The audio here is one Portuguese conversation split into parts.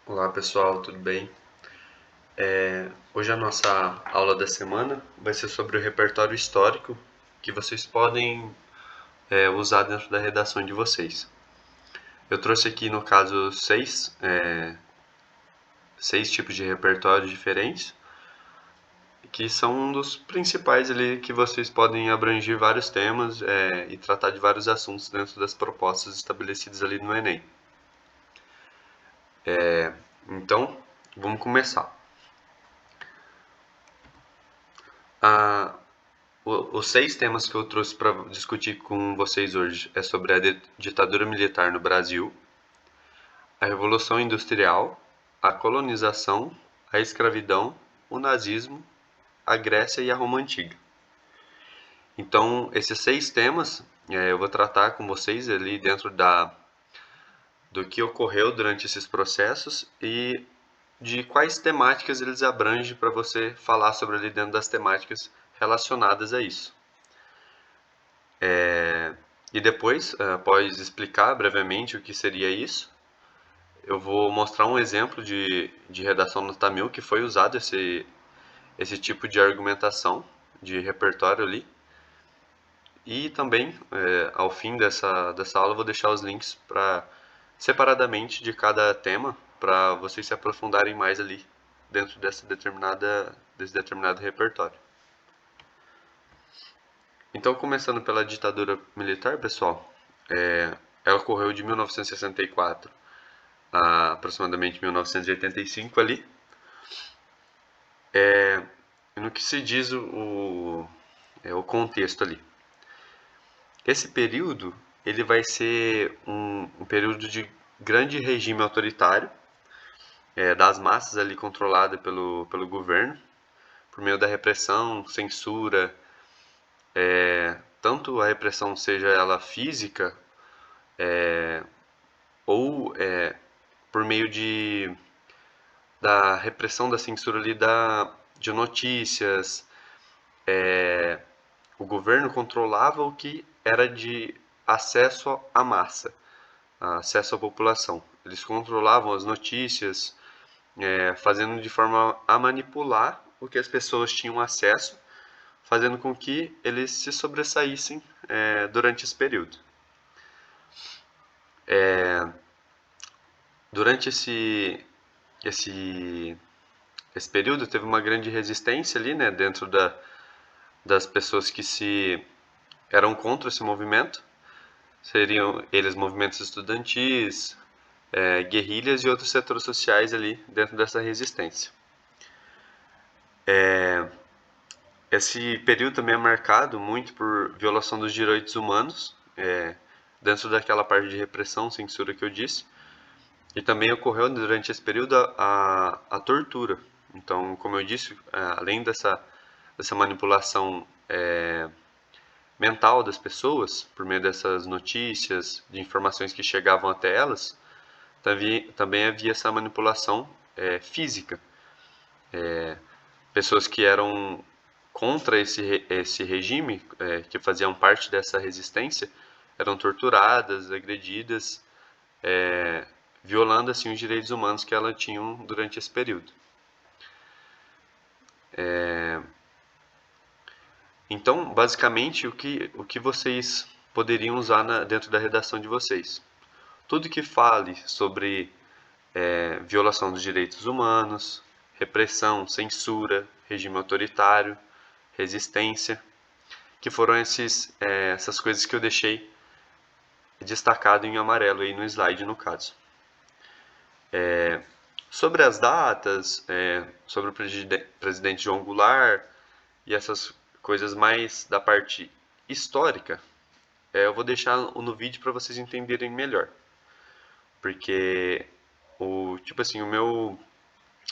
Olá pessoal, tudo bem? Hoje a nossa aula da semana vai ser sobre o repertório histórico que vocês podem usar dentro da redação de vocês. Eu trouxe aqui no caso seis tipos de repertórios diferentes, que são um dos principais ali que vocês podem abranger vários temas e tratar de vários assuntos dentro das propostas estabelecidas ali no Enem. Então, vamos começar. A, Os seis temas que eu trouxe para discutir com vocês hoje é sobre a ditadura militar no Brasil, a Revolução Industrial, a colonização, a escravidão, o nazismo, a Grécia e a Roma Antiga. Então, esses seis temas eu vou tratar com vocês ali dentro do que ocorreu durante esses processos e de quais temáticas eles abrangem para você falar sobre ali dentro das temáticas relacionadas a isso. E depois, após explicar brevemente o que seria isso, eu vou mostrar um exemplo de redação nota 1000 que foi usado esse tipo de argumentação de repertório ali. E também, ao fim dessa aula, eu vou deixar os links separadamente de cada tema para vocês se aprofundarem mais ali dentro desse determinado repertório. Então, começando pela ditadura militar, pessoal, ela ocorreu de 1964 a aproximadamente 1985 ali. No que se diz o contexto ali. Esse período ele vai ser um período de grande regime autoritário, das massas ali controlada pelo governo, por meio da repressão, censura, tanto a repressão seja ela física ou por meio da repressão da censura ali de notícias. O governo controlava o que era de acesso à massa, acesso à população. Eles controlavam as notícias, fazendo de forma a manipular o que as pessoas tinham acesso, fazendo com que eles se sobressaíssem durante esse período. Durante esse, esse período teve uma grande resistência ali, né, dentro das pessoas que eram contra esse movimento. Seriam eles movimentos estudantis, guerrilhas e outros setores sociais ali dentro dessa resistência. Esse período também é marcado muito por violação dos direitos humanos, dentro daquela parte de repressão, censura que eu disse, e também ocorreu durante esse período a tortura. Então, como eu disse, além dessa manipulação mental das pessoas, por meio dessas notícias, de informações que chegavam até elas, também havia essa manipulação física. Pessoas que eram contra esse regime, que faziam parte dessa resistência, eram torturadas, agredidas, violando assim os direitos humanos que elas tinham durante esse período. Então, basicamente, o que vocês poderiam usar dentro da redação de vocês? Tudo que fale sobre violação dos direitos humanos, repressão, censura, regime autoritário, resistência, que foram essas coisas que eu deixei destacado em amarelo aí no slide, no caso. Sobre as datas, sobre o presidente João Goulart e essas coisas mais da parte histórica, eu vou deixar no vídeo para vocês entenderem melhor. Porque o meu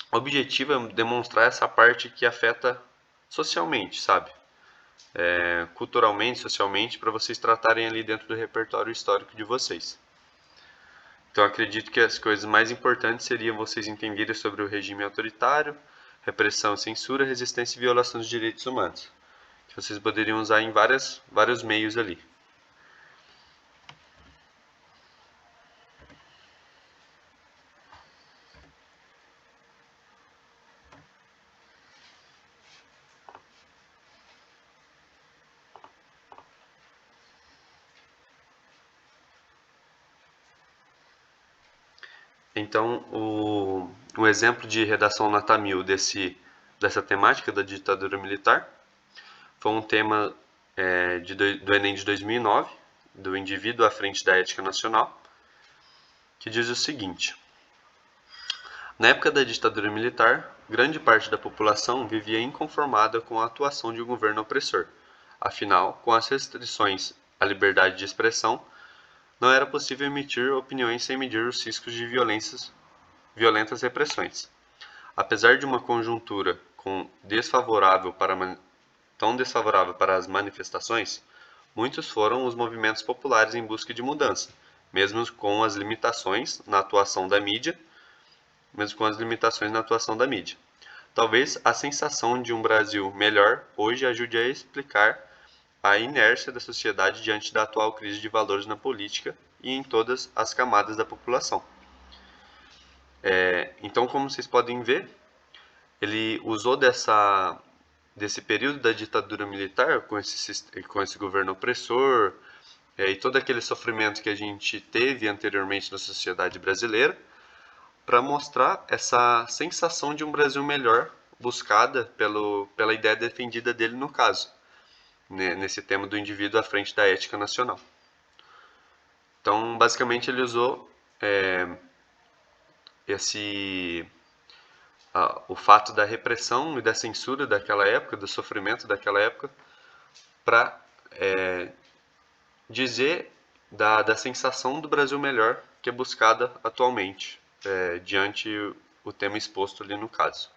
objetivo é demonstrar essa parte que afeta socialmente, sabe? Culturalmente, socialmente, para vocês tratarem ali dentro do repertório histórico de vocês. Então, acredito que as coisas mais importantes seriam vocês entenderem sobre o regime autoritário, repressão, censura, resistência e violação dos direitos humanos, que vocês poderiam usar em vários meios ali. Então, um exemplo de redação nota 1000 dessa temática da ditadura militar foi um tema do Enem de 2009, do Indivíduo à Frente da Ética Nacional, que diz o seguinte: na época da ditadura militar, grande parte da população vivia inconformada com a atuação de um governo opressor. Afinal, com as restrições à liberdade de expressão, não era possível emitir opiniões sem medir os riscos de violentas repressões. Apesar de uma conjuntura tão desfavorável para as manifestações, muitos foram os movimentos populares em busca de mudança, mesmo com as limitações na atuação da mídia. Talvez a sensação de um Brasil melhor hoje ajude a explicar a inércia da sociedade diante da atual crise de valores na política e em todas as camadas da população. Então, como vocês podem ver, ele usou desse período da ditadura militar, com esse governo opressor, e todo aquele sofrimento que a gente teve anteriormente na sociedade brasileira, para mostrar essa sensação de um Brasil melhor buscada pela ideia defendida dele no caso, nesse tema do indivíduo à frente da ética nacional. Então, basicamente, ele usou o fato da repressão e da censura daquela época, do sofrimento daquela época, para dizer da sensação do Brasil melhor que é buscada atualmente, diante o tema exposto ali no caso.